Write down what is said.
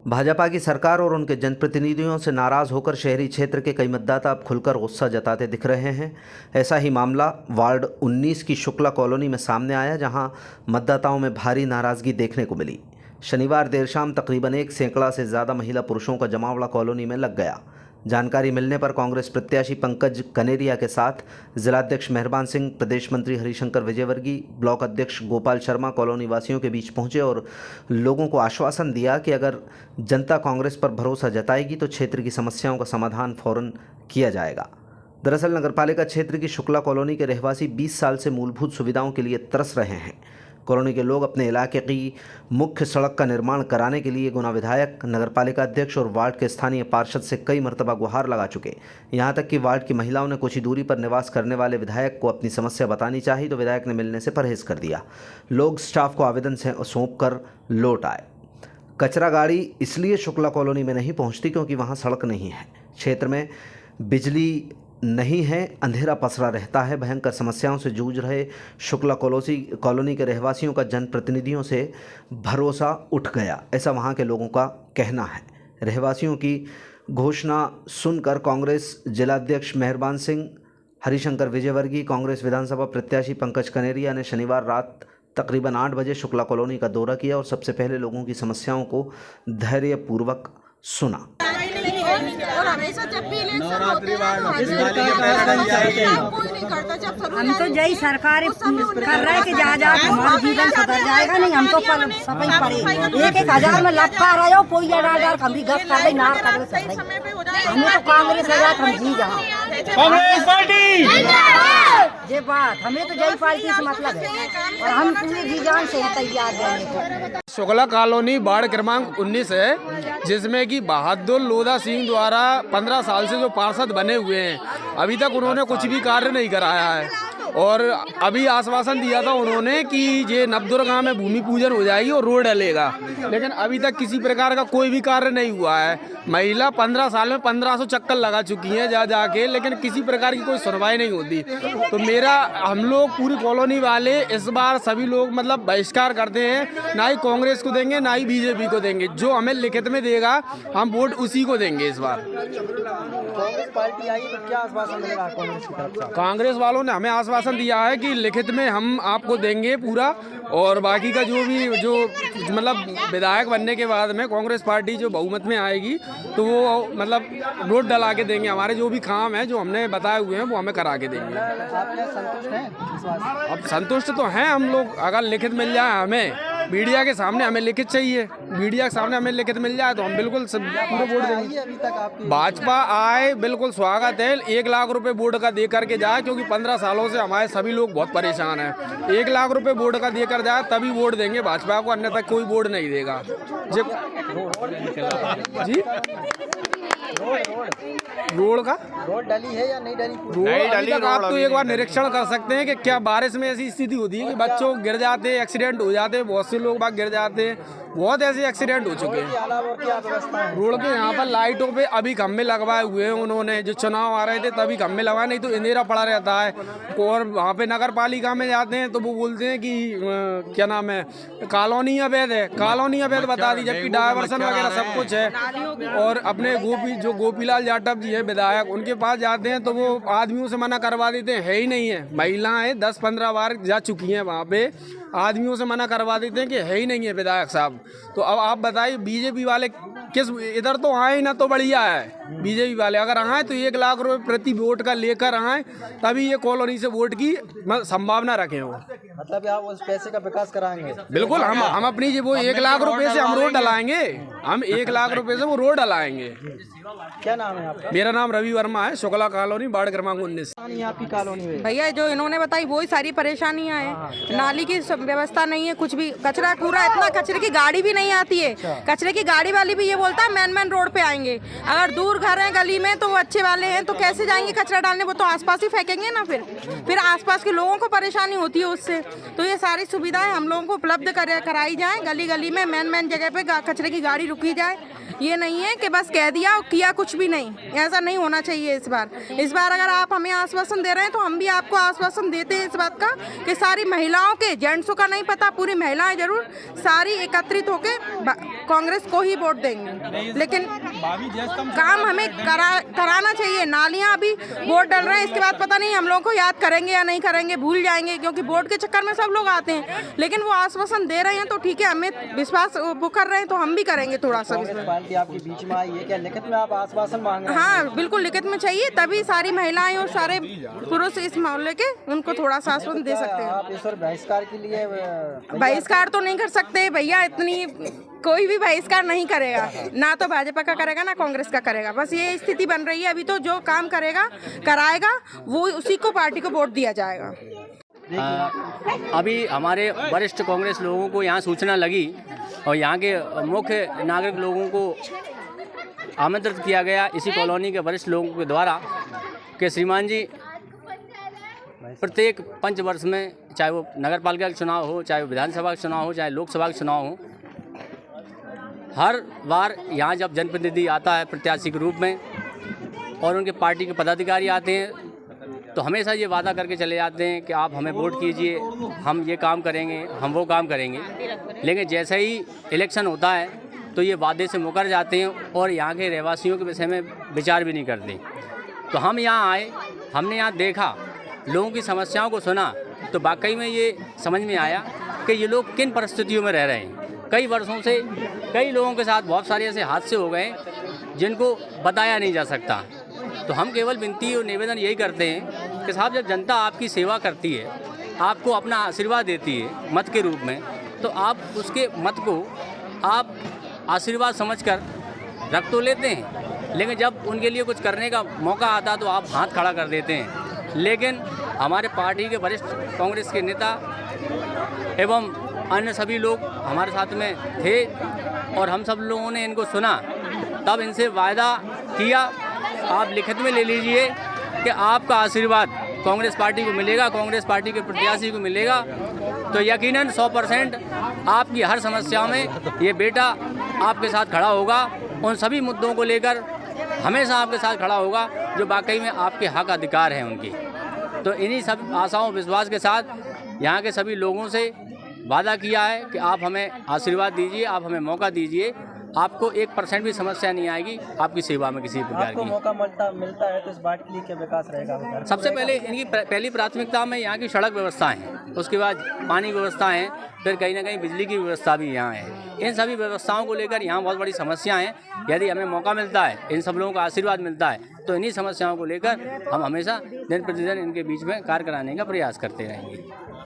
भाजपा की सरकार और उनके जनप्रतिनिधियों से नाराज होकर शहरी क्षेत्र के कई मतदाता अब खुलकर गुस्सा जताते दिख रहे हैं। ऐसा ही मामला वार्ड 19 की शुक्ला कॉलोनी में सामने आया, जहां मतदाताओं में भारी नाराजगी देखने को मिली। शनिवार देर शाम तकरीबन 1 सैकड़ा से ज़्यादा महिला पुरुषों का जमावड़ा कॉलोनी में लग गया। जानकारी मिलने पर कांग्रेस प्रत्याशी पंकज कनेरिया के साथ जिलाध्यक्ष मेहरबान सिंह, प्रदेश मंत्री हरिशंकर विजयवर्गीय, ब्लॉक अध्यक्ष गोपाल शर्मा कॉलोनी वासियों के बीच पहुंचे और लोगों को आश्वासन दिया कि अगर जनता कांग्रेस पर भरोसा जताएगी तो क्षेत्र की समस्याओं का समाधान फौरन किया जाएगा। दरअसल नगरपालिका क्षेत्र की शुक्ला कॉलोनी के रहवासी 20 साल से मूलभूत सुविधाओं के लिए तरस रहे हैं। कॉलोनी के लोग अपने इलाके की मुख्य सड़क का निर्माण कराने के लिए गुना विधायक, नगरपालिका अध्यक्ष और वार्ड के स्थानीय पार्षद से कई मरतबा गुहार लगा चुके। यहां तक कि वार्ड की महिलाओं ने कुछ ही दूरी पर निवास करने वाले विधायक को अपनी समस्या बतानी चाहिए तो विधायक ने मिलने से परहेज कर दिया। लोग स्टाफ को आवेदन से सौंप कर लौट आए। कचरा गाड़ी इसलिए शुक्ला कॉलोनी में नहीं पहुँचती क्योंकि वहाँ सड़क नहीं है, क्षेत्र में बिजली नहीं है, अंधेरा पसरा रहता है। भयंकर समस्याओं से जूझ रहे शुक्ला कॉलोनी के रहवासियों का जनप्रतिनिधियों से भरोसा उठ गया, ऐसा वहां के लोगों का कहना है। रहवासियों की घोषणा सुनकर कांग्रेस जिलाध्यक्ष मेहरबान सिंह, हरिशंकर विजयवर्गीय, कांग्रेस विधानसभा प्रत्याशी पंकज कनेरिया ने शनिवार रात तकरीबन 8 बजे शुक्ला कॉलोनी का दौरा किया और सबसे पहले लोगों की समस्याओं को धैर्यपूर्वक सुना। और हमेशा जब भी इलेक्शन होते हैं हम तो जय सरकार कर रहे कि जहाँ जहाँ हमारा जीवन सुधर जाएगा। नहीं हम तो सफाई पड़े 1-1 में लपका रहे हो, कोई डाल हम भी गप कर रही नार कर रही। हमें तो कांग्रेस हम जी जहाँ कांग्रेस पार्टी ये बात हमें तो जय पार्टी से मतलब है और हम पूरे जी जान से तैयार हैं। शुक्ला कॉलोनी वार्ड क्रमांक 19 है, जिसमें कि बहादुर लोधा सिंह द्वारा 15 साल से जो पार्षद बने हुए हैं, अभी तक उन्होंने कुछ भी कार्य नहीं कराया है। और अभी आश्वासन दिया था उन्होंने कि ये नवदुर्गा में भूमि पूजन हो जाएगी और रोड डलेगा, लेकिन अभी तक किसी प्रकार का कोई भी कार्य नहीं हुआ है। महिला 15 साल में 1500 चक्कर लगा चुकी हैं जा जाके, लेकिन किसी प्रकार की कोई सुनवाई नहीं होती। तो हम लोग पूरी कॉलोनी वाले इस बार सभी लोग मतलब बहिष्कार करते हैं, ना ही कांग्रेस को देंगे ना ही बीजेपी को देंगे। जो हमें लिखित में देगा हम वोट उसी को देंगे इस बार। कांग्रेस पार्टी आई तो क्या आश्वासन मिलेगा कांग्रेस की तरफ से? कांग्रेस वालों ने हमें आश्वासन दिया है कि लिखित में हम आपको देंगे पूरा, और बाकी का जो मतलब विधायक बनने के बाद में कांग्रेस पार्टी जो बहुमत में आएगी तो वो मतलब रोड डला के देंगे। हमारे जो भी काम है जो हमने बताए हुए हैं वो हमें करा के देंगे। आप संतुष्ट हैं? अब संतुष्ट तो हैं हम लोग। अगर लिखित मिल जाए हमें, मीडिया के सामने हमें लिखित चाहिए, मीडिया के सामने हमें लिखित मिल जाए तो हम बिल्कुल पूरा वोट देंगे। अभी तक आपकी भाजपा आए बिल्कुल स्वागत है। 1 लाख रुपए वोट का दे करके जाए, क्योंकि 15 सालों से हमारे सभी लोग बहुत परेशान हैं। 1 लाख रुपए वोट का देकर जाए तभी वोट देंगे भाजपा को, अन्यथा कोई वोट नहीं देगा जी। रोड डली है या नहीं डली? रोड आप तो एक बार निरीक्षण कर सकते हैं कि क्या बारिश में ऐसी स्थिति होती है कि बच्चों गिर जाते, एक्सीडेंट हो जाते, बहुत से लोग बाग गिर जाते हैं, बहुत ऐसे एक्सीडेंट हो चुके हैं। रोड के यहाँ पर लाइटों पे अभी खम्भे लगवाए हुए हैं उन्होंने, जो चुनाव आ रहे थे तभी खम्भे लगवाए, नहीं तो अंधेरा पड़ा रहता है। और वहाँ पे नगर पालिका में जाते हैं तो वो बोलते हैं कि क्या नाम है, कॉलोनी अवैध है। कॉलोनी अवैध बता दी, जबकि डायवर्सन वगैरह सब कुछ है। और अपने गोपीलाल जाटव जी है विधायक, उनके पास जाते हैं तो वो आदमियों से मना करवा देते हैं, है ही नहीं है। महिलाएं 10-15 बार जा चुकी हैं वहाँ पे, आदमियों से मना करवा देते हैं कि है ही नहीं है विधायक साहब। तो अब आप बताइए बीजेपी वाले किस इधर तो आए ना तो बढ़िया है। बीजेपी वाले अगर आए तो 1 लाख रुपए प्रति वोट का लेकर आए, तभी ये कॉलोनी से वोट की संभावना रखें। वो मतलब आप उस पैसे का विकास कराएंगे? बिल्कुल, हम अपनी वो 1 लाख रुपए से हम रोड डलाएंगे, हम 1 लाख रुपए से वो रोड डलाएंगे। क्या नाम है आपका? मेरा नाम रवि वर्मा है, शुक्ला कॉलोनी वार्ड क्रमांक 19। आपकी कॉलोनी में भैया जो इन्होंने बताई वही सारी परेशानियां हैं। नाली की व्यवस्था नहीं है, कुछ भी कचरा कूड़ा, इतना कचरे की गाड़ी भी नहीं आती है। कचरे की गाड़ी वाली भी ये बोलता है मैन रोड पे आएंगे। अगर दूर घर है गली में तो वो अच्छे वाले हैं तो कैसे जाएंगे कचरा डालने, वो तो आसपास ही फेंकेंगे ना। फिर आसपास के लोगों को परेशानी होती है उससे। तो ये सारी सुविधाएं हम लोगों को उपलब्ध कराई जाए। गली गली में मैन जगह पे कचरे की गाड़ी रुकी जाए। ये नहीं है कि बस कह दिया और किया कुछ भी नहीं, ऐसा नहीं होना चाहिए। इस बार अगर आप हमें आश्वासन दे रहे हैं तो हम भी आपको आश्वासन देते हैं इस बात का कि सारी महिलाओं के, जेंट्सों का नहीं पता, पूरी महिलाएं जरूर सारी एकत्रित होकर कांग्रेस को ही वोट देंगे। लेकिन काम हमें कराना चाहिए। नालियाँ अभी वोट डल रहे हैं, इसके बाद पता नहीं हम लोगों को याद करेंगे या नहीं करेंगे, भूल जाएंगे, क्योंकि वोट के चक्कर में सब लोग आते हैं। लेकिन वो आश्वासन दे रहे हैं तो ठीक है, हमें विश्वास वो कर रहे हैं तो हम भी करेंगे थोड़ा सा। पार्टी आपके बीच में आई है, क्या लिखित में आप आश्वासन मांग रहे हैं? हाँ बिल्कुल, लिखित में चाहिए, तभी सारी महिलाएं और सारे पुरुष इस मामले के उनको थोड़ा सा आश्वासन दे सकते हैं। आप ईश्वर बहिष्कार के लिए बहिष्कार तो नहीं कर सकते भैया, इतनी कोई भी बहिष्कार नहीं करेगा, ना तो भाजपा का करेगा ना कांग्रेस का करेगा। बस ये स्थिति बन रही है अभी। तो जो काम करेगा कराएगा वो उसी को पार्टी को वोट दिया जाएगा। अभी हमारे वरिष्ठ कांग्रेस लोगों को यहाँ सूचना लगी और यहाँ के मुख्य नागरिक लोगों को आमंत्रित किया गया इसी कॉलोनी के वरिष्ठ लोगों के द्वारा कि श्रीमान जी प्रत्येक पंचवर्ष में, चाहे वो नगर पालिका का चुनाव हो, चाहे वो विधानसभा का चुनाव हो, चाहे लोकसभा का चुनाव हो, हर बार यहाँ जब जनप्रतिनिधि आता है प्रत्याशी के रूप में और उनके पार्टी के पदाधिकारी आते हैं तो हमेशा ये वादा करके चले जाते हैं कि आप हमें वोट कीजिए, हम ये काम करेंगे, हम वो काम करेंगे। लेकिन जैसे ही इलेक्शन होता है तो ये वादे से मुकर जाते हैं और यहाँ के रहवासियों के विषय में विचार भी नहीं करते। तो हम यहाँ आए, हमने यहाँ देखा, लोगों की समस्याओं को सुना, तो वाकई में ये समझ में आया कि ये लोग किन परिस्थितियों में रह रहे हैं। कई वर्षों से कई लोगों के साथ बहुत सारे ऐसे हादसे हो गए जिनको बताया नहीं जा सकता। तो हम केवल विनती और निवेदन यही करते हैं कि साहब, जब जनता आपकी सेवा करती है, आपको अपना आशीर्वाद देती है मत के रूप में, तो आप उसके मत को आप आशीर्वाद समझकर रख तो लेते हैं, लेकिन जब उनके लिए कुछ करने का मौका आता तो आप हाथ खड़ा कर देते हैं। लेकिन हमारे पार्टी के वरिष्ठ कांग्रेस के नेता एवं अन्य सभी लोग हमारे साथ में थे और हम सब लोगों ने इनको सुना, तब इनसे वायदा किया, आप लिखित में ले लीजिए कि आपका आशीर्वाद कांग्रेस पार्टी को मिलेगा, कांग्रेस पार्टी के प्रत्याशी को मिलेगा, तो यकीनन 100% आपकी हर समस्या में ये बेटा आपके साथ खड़ा होगा, उन सभी मुद्दों को लेकर हमेशा आपके साथ खड़ा होगा जो वाकई में आपके हक अधिकार हैं उनकी। तो इन्हीं सब आशाओं विश्वास के साथ यहाँ के सभी लोगों से वादा किया है कि आप हमें आशीर्वाद दीजिए, आप हमें मौका दीजिए, आपको 1% भी समस्या नहीं आएगी आपकी सेवा में किसी प्रकार आपको की। मौका मिलता है तो इस बात के लिए क्या विकास रहेगा? सबसे पहले इनकी पहली प्राथमिकता में यहाँ की सड़क व्यवस्था है, उसके बाद पानी व्यवस्था है, फिर कहीं ना कहीं बिजली की व्यवस्था भी यहाँ है। इन सभी व्यवस्थाओं को लेकर यहाँ बहुत बड़ी समस्या हैं। यदि हमें मौका मिलता है, इन सब लोगों का आशीर्वाद मिलता है, तो इन्हीं समस्याओं को लेकर हम हमेशा दिन प्रतिदिन इनके बीच में कार्य कराने का प्रयास करते रहेंगे।